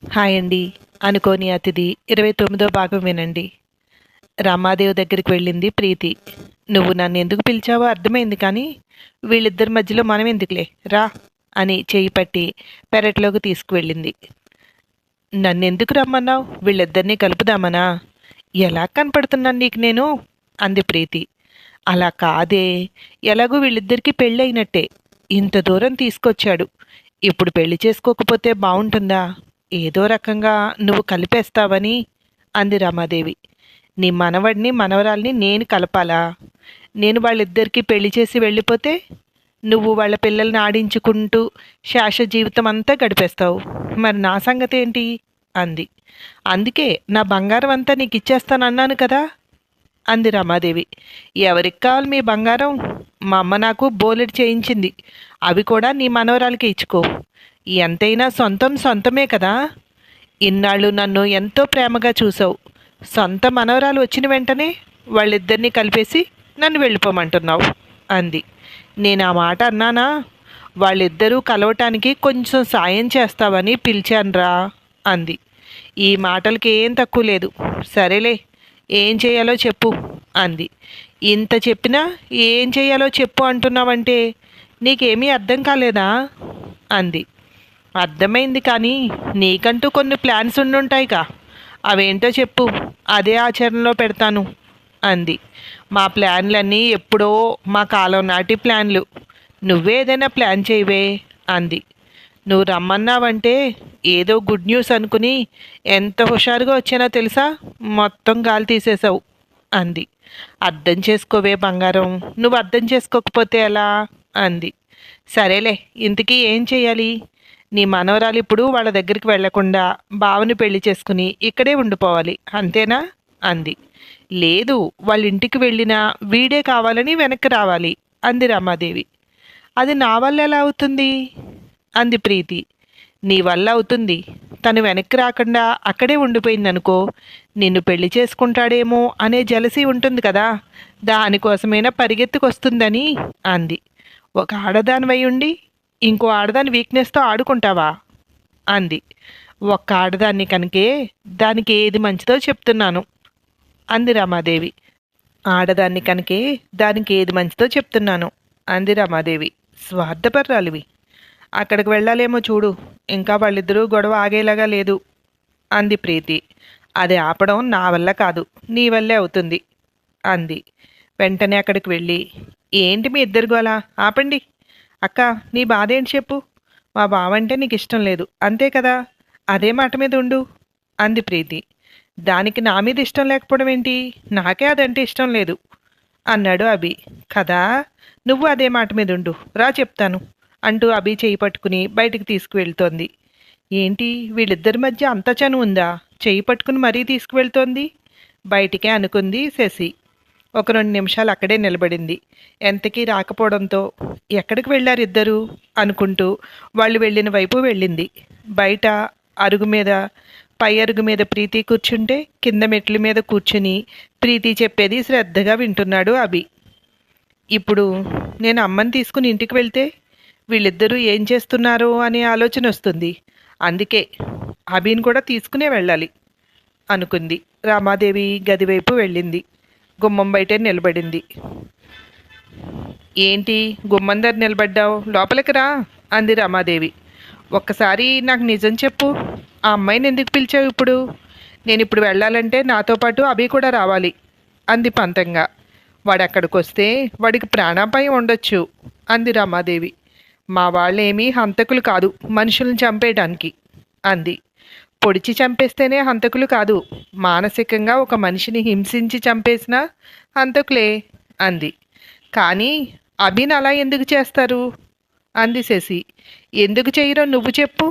Hi అండి. అనుకోని అతిథి 29వ భాగం వినండి. రామాదేవి దగ్గరికి వెళ్ళింది ప్రీతి. నువ్వు నన్ను ఎందుకు పిలిచావో అర్థమైంది, కానీ వీళ్ళిద్దరి మధ్యలో మనం ఎందుకులే, రా అని చేయి పట్టి పెరట్లోకి తీసుకువెళ్ళింది. నన్నెందుకు రమ్మన్నావు? వీళ్ళిద్దరినీ కలుపుదామనా? ఎలా కనపడుతున్నాను నీకు నేను? అంది ప్రీతి. అలా కాదే, ఎలాగో వీళ్ళిద్దరికీ పెళ్ళైనట్టే. ఇంత దూరం తీసుకొచ్చాడు. ఇప్పుడు పెళ్లి చేసుకోకపోతే బాగుంటుందా? ఏదో రకంగా నువ్వు కలిపేస్తావని అంది రమాదేవి. నీ మనవడిని మనవరాల్ని నేను కలపాలా? నేను వాళ్ళిద్దరికీ పెళ్లి చేసి వెళ్ళిపోతే నువ్వు వాళ్ళ పిల్లల్ని ఆడించుకుంటూ శాశ్వత జీవితం అంతా గడిపేస్తావు. మరి నా సంగతి ఏంటి? అంది. అందుకే నా బంగారం అంతా నీకు ఇచ్చేస్తానన్నాను కదా అంది రమాదేవి. ఎవరికి కావాలి మీ బంగారం? మా అమ్మ నాకు బోలెడు చేయించింది. అవి కూడా నీ మనవరాలకి ఇచ్చుకో. ఎంతైనా సొంతం సొంతమే కదా. ఇన్నాళ్ళు నన్ను ఎంతో ప్రేమగా చూసావు. సొంత మనవరాలు వచ్చిన వెంటనే వాళ్ళిద్దరినీ కలిపేసి నన్ను వెళ్ళిపోమంటున్నావు అంది. నేను ఆ మాట అన్నానా? వాళ్ళిద్దరూ కలవటానికి కొంచెం సాయం చేస్తావని పిలిచానురా అంది. ఈ మాటలకి ఏం తక్కువ లేదు. సరేలే, ఏం చేయాలో చెప్పు అంది. ఇంత చెప్పినా ఏం చేయాలో చెప్పు అంటున్నావంటే నీకేమీ అర్థం కాలేదా అంది. అర్థమైంది, కానీ నీకంటూ కొన్ని ప్లాన్స్ ఉండుంటాయిగా. అవేంటో చెప్పు, అదే ఆచరణలో పెడతాను అంది. మా ప్లాన్లన్నీ ఎప్పుడో మా కాలం నాటి ప్లాన్లు. నువ్వే ఏదైనా ప్లాన్ చేయవే అంది. నువ్వు రమ్మన్నావంటే ఏదో గుడ్ న్యూస్ అనుకుని ఎంత హుషారుగా వచ్చానో తెలుసా? మొత్తం గాలి తీసేసావు అంది. అర్థం చేసుకోవే బంగారం, నువ్వు అర్థం చేసుకోకపోతే ఎలా అంది. సరేలే, ఇంతకీ ఏం చెయ్యాలి? నీ మనవరాలు ఇప్పుడు వాళ్ళ దగ్గరికి వెళ్లకుండా బావని పెళ్లి చేసుకుని ఇక్కడే ఉండిపోవాలి, అంతేనా అంది. లేదు, వాళ్ళ ఇంటికి వెళ్ళినా వీడే కావాలని వెనక్కి రావాలి అంది రమాదేవి. అది నా వల్ల ఎలా అవుతుంది అంది ప్రీతి. నీ వల్ల అవుతుంది. తను వెనక్కి రాకుండా అక్కడే ఉండిపోయిందనుకో, నిన్ను పెళ్లి చేసుకుంటాడేమో అనే జలసీ ఉంటుంది కదా, దానికోసమైనా పరిగెత్తుకొస్తుందని అంది. ఒక ఆడదానివై ఉండి ఇంకో ఆడదాని వీక్నెస్తో ఆడుకుంటావా అంది. ఒక్క ఆడదాన్ని కనుకే దానికి ఏది మంచిదో చెప్తున్నాను అంది రమాదేవి. ఆడదాన్ని కనుకే దానికి ఏది మంచిదో చెప్తున్నాను అంది రమాదేవి. స్వార్థపర్రాలివి. అక్కడికి వెళ్ళాలేమో చూడు, ఇంకా వాళ్ళిద్దరూ గొడవ ఆగేలాగా లేదు అంది ప్రీతి. అది ఆపడం నా వల్ల కాదు, నీ వల్లే అవుతుంది అంది. వెంటనే అక్కడికి వెళ్ళి, ఏంటి మీ ఇద్దరు గోలా? ఆపండి. అక్క, నీ బాధ ఏంటి చెప్పు. మా బావంటే నీకు ఇష్టం లేదు అంతే కదా, అదే మాట మీద ఉండు అంది ప్రీతి. దానికి నా మీద ఇష్టం లేకపోవడం ఏంటి? నాకే అదంటే ఇష్టం లేదు అన్నాడు అభి. కదా, నువ్వు అదే మాట మీద ఉండు, రా చెప్తాను అంటూ అభి చేయి పట్టుకుని బయటికి తీసుకువెళ్తోంది. ఏంటి, వీళ్ళిద్దరి మధ్య అంత చను ఉందా? చెయ్యి పట్టుకుని మరీ తీసుకువెళ్తోంది. బయటికే అనుకుంది శశి. ఒక 2 నిమిషాలు అక్కడే నిలబడింది. ఎంతకీ రాకపోవడంతో ఎక్కడికి వెళ్ళారు ఇద్దరు అనుకుంటూ వాళ్ళు వెళ్ళిన వైపు వెళ్ళింది. బయట అరుగు మీద, పై అరుగు మీద ప్రీతి కూర్చుంటే కింద మెట్ల మీద కూర్చుని ప్రీతి చెప్పేది శ్రద్ధగా వింటున్నాడు అభి. ఇప్పుడు నేను అమ్మని తీసుకుని ఇంటికి వెళ్తే వీళ్ళిద్దరూ ఏం చేస్తున్నారో అనే ఆలోచన వస్తుంది. అందుకే అభిని కూడా తీసుకునే వెళ్ళాలి అనుకుంది. రామాదేవి గదివైపు వెళ్ళింది. గుమ్మం బయటే నిలబడింది. ఏంటి గుమ్మం దగ్గర నిలబడ్డావు? లోపలికి రా అంది రమాదేవి. ఒక్కసారి నాకు నిజం చెప్పు, ఆ అమ్మాయిని ఎందుకు పిలిచావు ఇప్పుడు? నేను ఇప్పుడు వెళ్ళాలంటే నాతో పాటు అభి కూడా రావాలి అంది పంతంగా. వాడు అక్కడికి వస్తే వాడికి ప్రాణాపాయం ఉండొచ్చు అంది రమాదేవి. మా వాళ్ళేమీ హంతకులు కాదు, మనుషులను చంపేయడానికి అంది. పొడిచి చంపేస్తేనే హంతకులు కాదు, మానసికంగా ఒక మనిషిని హింసించి చంపేసినా హంతకులే అంది. కానీ అభిని అలా ఎందుకు చేస్తారు అంది శశి. ఎందుకు చెయ్యరో నువ్వు చెప్పు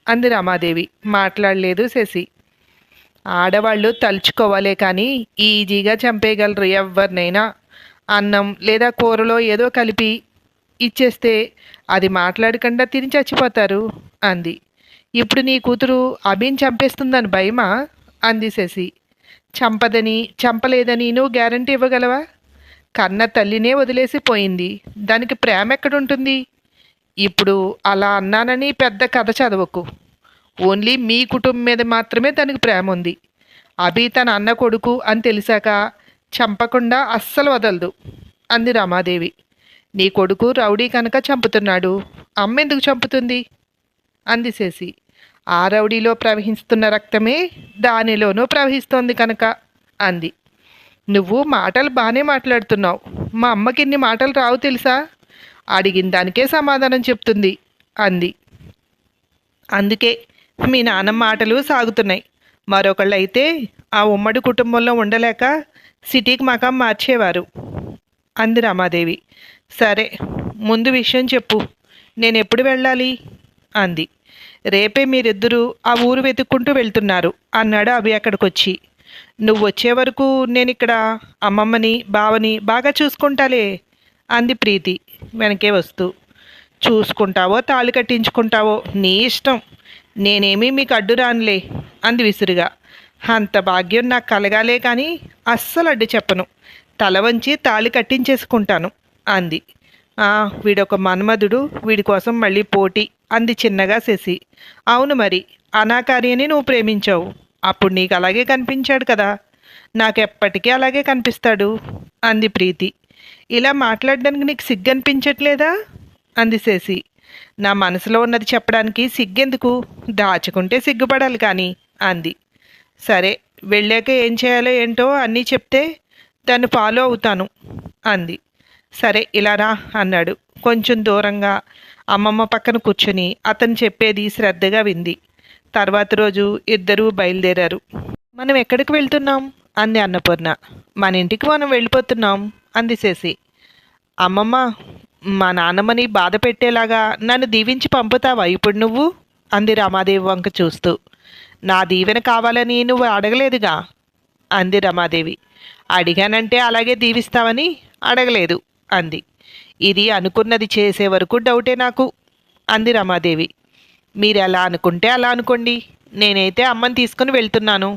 అంది రమాదేవి. మాట్లాడలేదు శశి. ఆడవాళ్ళు తలుచుకోవాలే కానీ ఈజీగా చంపేయగలరు ఎవరినైనా. అన్నం లేదా కూరలో ఏదో కలిపి ఇచ్చేస్తే అది మాట్లాడకుండా తిని చచ్చిపోతారు అంది. ఇప్పుడు నీ కూతురు అభిని చంపేస్తుందని భయమా అంది శశి. చంపదని చంపలేదని నువ్వు గ్యారంటీ ఇవ్వగలవా? కన్న తల్లినే వదిలేసి పోయింది, దానికి ప్రేమ ఎక్కడుంటుంది? ఇప్పుడు అలా అన్నానని పెద్ద కథ చదవకు. ఓన్లీ మీ కుటుంబం మీద మాత్రమే తనకు ప్రేమ ఉంది. అభి తన అన్న కొడుకు అని తెలిసాక చంపకుండా అస్సలు వదలదు అంది రమాదేవి. నీ కొడుకు రౌడీ కనుక చంపుతున్నాడు, అమ్మ ఎందుకు చంపుతుంది అంది శశి. ఆ రౌడీలో ప్రవహిస్తున్న రక్తమే దానిలోనూ ప్రవహిస్తోంది కనుక అంది. నువ్వు మాటలు బాగానే మాట్లాడుతున్నావు, మా అమ్మకి ఇన్ని మాటలు రావు తెలుసా, అడిగిన దానికే సమాధానం చెప్తుంది అంది. అందుకే మీ నాన్న మాటలు సాగుతున్నాయి. మరొకళ్ళు అయితే ఆ ఉమ్మడి కుటుంబంలో ఉండలేక సిటీకి మకాం మార్చేవారు అంది రమాదేవి. సరే, ముందు విషయం చెప్పు, నేను ఎప్పుడు వెళ్ళాలి అంది. రేపే మీరిద్దరూ ఆ ఊరు వెతుక్కుంటూ వెళ్తున్నారు అన్నాడు అభి అక్కడికొచ్చి. నువ్వు వచ్చే వరకు నేను ఇక్కడ అమ్మమ్మని బావని బాగా చూసుకుంటాలే అంది ప్రీతి వెనకే వస్తూ. చూసుకుంటావో తాళి కట్టించుకుంటావో నీ ఇష్టం, నేనేమీ మీకు అడ్డు రానులే అంది విసురుగా. అంత భాగ్యం నాకు కలగాలే కానీ అస్సలు అడ్డు చెప్పను, తల వంచి తాళి కట్టించేసుకుంటాను అంది. వీడొక మన్మధుడు, వీడి కోసం మళ్ళీ పోటీ అంది చిన్నగా శశి. అవును మరి, అనాకార్యని నువ్వు ప్రేమించావు, అప్పుడు నీకు అలాగే కనిపించాడు కదా, నాకెప్పటికీ అలాగే కనిపిస్తాడు అంది ప్రీతి. ఇలా మాట్లాడడానికి నీకు సిగ్గు అనిపించట్లేదా అంది శశి. నా మనసులో ఉన్నది చెప్పడానికి సిగ్గెందుకు, దాచుకుంటే సిగ్గుపడాలి కానీ అంది. సరే, వెళ్ళాక ఏం చేయాలో ఏంటో అన్నీ చెప్తే దాన్ని ఫాలో అవుతాను అంది. సరే ఇలా రా అన్నాడు. కొంచెం దూరంగా అమ్మమ్మ పక్కన కూర్చుని అతను చెప్పేది శ్రద్ధగా వింది. తర్వాత రోజు ఇద్దరూ బయలుదేరారు. మనం ఎక్కడికి వెళ్తున్నాం అంది అన్నపూర్ణ. మన ఇంటికి మనం వెళ్ళిపోతున్నాం అంది శశి. అమ్మమ్మ, మా నాన్నమ్మని బాధ పెట్టేలాగా నన్ను దీవించి పంపుతావా ఇప్పుడు నువ్వు అంది రమాదేవి వంక చూస్తూ. నా దీవెన కావాలని నువ్వు అడగలేదుగా అంది రమాదేవి. అడిగానంటే అలాగే దీవిస్తావని అడగలేదు అంది. ఇది అనుకున్నది చేసే వరకు డౌటే నాకు అంది రమాదేవి. మీరు ఎలా అనుకుంటే అలా అనుకోండి, నేనైతే అమ్మని తీసుకుని వెళ్తున్నాను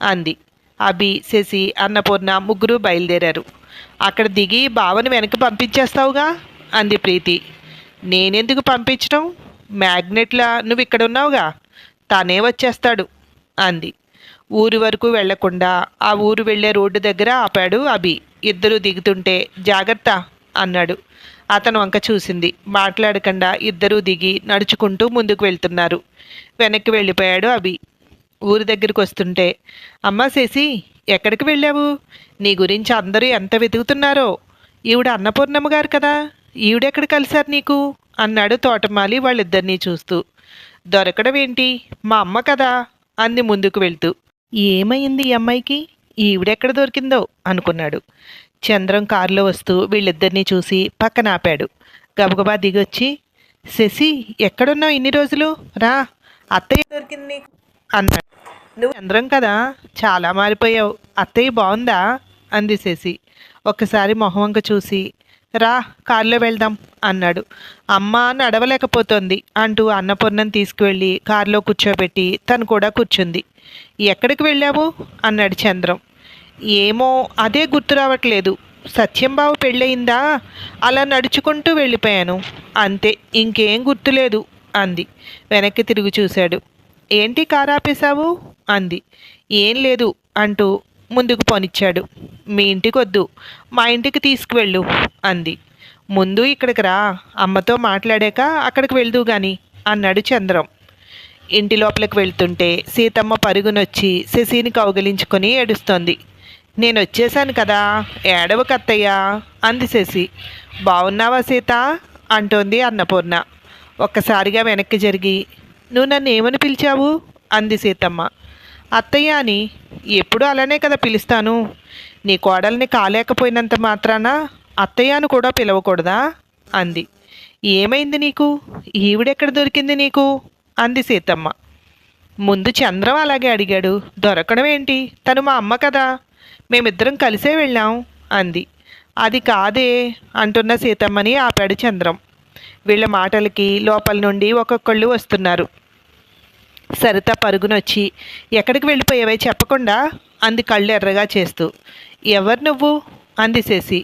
అంది. అభి, శశి, అన్నపూర్ణ ముగ్గురు బయలుదేరారు. అక్కడ దిగి బావని వెనక్కి పంపించేస్తావుగా అంది ప్రీతి. నేనెందుకు పంపించడం, మ్యాగ్నెట్లా నువ్వు ఇక్కడ ఉన్నావుగా, తనే వచ్చేస్తాడు అంది. ఊరి వరకు వెళ్లకుండా ఆ ఊరు వెళ్లే రోడ్డు దగ్గర ఆపాడు అభి. ఇద్దరు దిగుతుంటే జాగ్రత్త అన్నాడు. అతను వంక చూసింది. మాట్లాడకుండా ఇద్దరూ దిగి నడుచుకుంటూ ముందుకు వెళ్తున్నారు. వెనక్కి వెళ్ళిపోయాడు అభి. ఊరి దగ్గరికి వస్తుంటే, అమ్మా శశి, ఎక్కడికి వెళ్ళావు, నీ గురించి అందరూ ఎంత వెతుకుతున్నారో, ఈవిడ అన్నపూర్ణమ్మ గారు కదా, ఈవిడెక్కడ కలిశారు నీకు అన్నాడు తోటమాలి వాళ్ళిద్దరినీ చూస్తూ. దొరకడం ఏంటి, మా అమ్మ కదా అంది ముందుకు వెళ్తూ. ఏమైంది ఈ అమ్మాయికి, ఈవిడెక్కడ దొరికిందో అనుకున్నాడు. చంద్రం కారులో వస్తూ వీళ్ళిద్దరినీ చూసి పక్కన ఆపాడు. గబగబా దిగొచ్చి, శశి ఎక్కడున్నావు ఇన్ని రోజులు, రా, అత్తయ్య దొరికింది నీకు అన్నాడు. నువ్వు చంద్రం కదా, చాలా మారిపోయావు, అత్తయ్య బాగుందా అంది శశి. ఒక్కసారి మొహవంక చూసి, రా కారులో వెళ్దాం అన్నాడు. అమ్మ నడవలేకపోతోంది అంటూ అన్నపూర్ణను తీసుకువెళ్ళి కారులో కూర్చోబెట్టి తను కూడా కూర్చుంది. ఎక్కడికి వెళ్ళావు అన్నాడు చంద్రం. ఏమో అదే గుర్తు రావట్లేదు, సత్యంబాబు పెళ్ళయిందా, అలా నడుచుకుంటూ వెళ్ళిపోయాను అంతే, ఇంకేం గుర్తులేదు అంది. వెనక్కి తిరిగి చూశాడు. ఏంటి కారు ఆపేశావు అంది. ఏం లేదు అంటూ ముందుకు పోనిచ్చాడు. మీ ఇంటికి వద్దు, మా ఇంటికి తీసుకువెళ్ళు అంది. ముందు ఇక్కడికి రా, అమ్మతో మాట్లాడాక అక్కడికి వెళ్దు గాని అన్నాడు చంద్రం. ఇంటి లోపలికి వెళ్తుంటే సీతమ్మ పరుగునొచ్చి శశిని కౌగిలించుకొని ఏడుస్తోంది. నేను వచ్చేసాను కదా, ఏడవకత్తయ్యా అంది శశి. బాగున్నావా సీత అంటోంది అన్నపూర్ణ. ఒక్కసారిగా వెనక్కి జరిగి, నువ్వు నన్ను ఏమని పిలిచావు అంది సీతమ్మ. అత్తయ్య అని. ఎప్పుడూ అలానే కదా పిలుస్తాను, నీ కోడల్ని కాలేకపోయినంత మాత్రాన అత్తయ్యను కూడా పిలవకూడదా అంది. ఏమైంది నీకు, ఈవిడెక్కడ దొరికింది నీకు అంది సీతమ్మ. ముందు చంద్రం అలాగే అడిగాడు, దొరకడం ఏంటి, తను మా అమ్మ కదా, మేమిద్దరం కలిసే వెళ్ళాం అంది. అది కాదే అంటున్న సీతమ్మని ఆపాడు చంద్రం. వీళ్ళ మాటలకి లోపల నుండి ఒక్కొక్కళ్ళు వస్తున్నారు. సరిత పరుగునొచ్చి, ఎక్కడికి వెళ్ళిపోయావే చెప్పకుండా అంది కళ్ళు ఎర్రగా చేస్తూ. ఎవరు నువ్వు అంది శశి.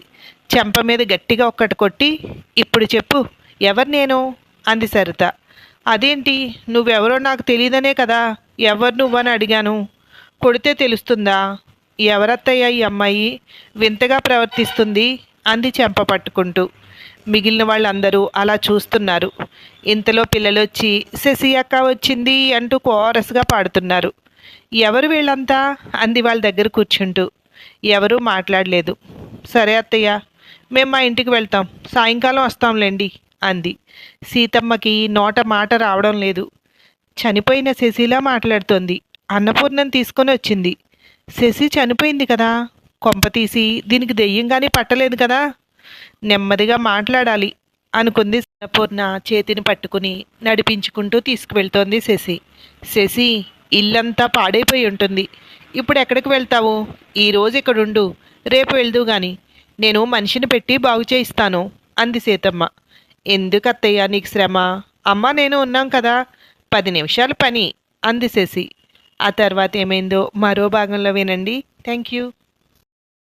చెంప మీద గట్టిగా ఒక్కటి కొట్టి, ఇప్పుడు చెప్పు ఎవరు నేను అంది సరిత. అదేంటి, నువ్వెవరో నాకు తెలియదనే కదా ఎవరు నువ్వని అడిగాను. కొడితే తెలుస్తుందా? ఎవరత్తయ్యా ఈ అమ్మాయి వింతగా ప్రవర్తిస్తుంది అంది చెంప పట్టుకుంటూ. మిగిలిన వాళ్ళందరూ అలా చూస్తున్నారు. ఇంతలో పిల్లలొచ్చి శశి అక్క వచ్చింది అంటూ కోరస్గా పాడుతున్నారు. ఎవరు వీళ్ళంతా అంది వాళ్ళ దగ్గర కూర్చుంటూ. ఎవరూ మాట్లాడలేదు. సరే అత్తయ్య, మేము మా ఇంటికి వెళ్తాం, సాయంకాలం వస్తాంలేండి అంది. సీతమ్మకి నోట మాట రావడం లేదు. చనిపోయిన శశిలా మాట్లాడుతోంది. అన్నపూర్ణని తీసుకొని వచ్చింది. శశి చనిపోయింది కదా, కొంపతీసి దీనికి దెయ్యంగానే పట్టలేదు కదా, నెమ్మదిగా మాట్లాడాలి అనుకుంది. అన్నపూర్ణ చేతిని పట్టుకుని నడిపించుకుంటూ తీసుకువెళ్తోంది శశి. శశి, ఇల్లంతా పాడైపోయి ఉంటుంది. ఇప్పుడు ఎక్కడికి వెళ్తావు? ఈరోజు ఇక్కడుండు, రేపు వెళ్దు గాని నేను మనిషిని పెట్టి బాగు చేయిస్తాను అంది సీతమ్మ. ఎందుకు అత్తయ్య నీకు శ్రమ? అమ్మ నేను ఉన్నాం కదా, 10 నిమిషాల పని అంది శశి. ఆ తర్వాత ఏమైందో మరో భాగంలో వినండి. Thank you.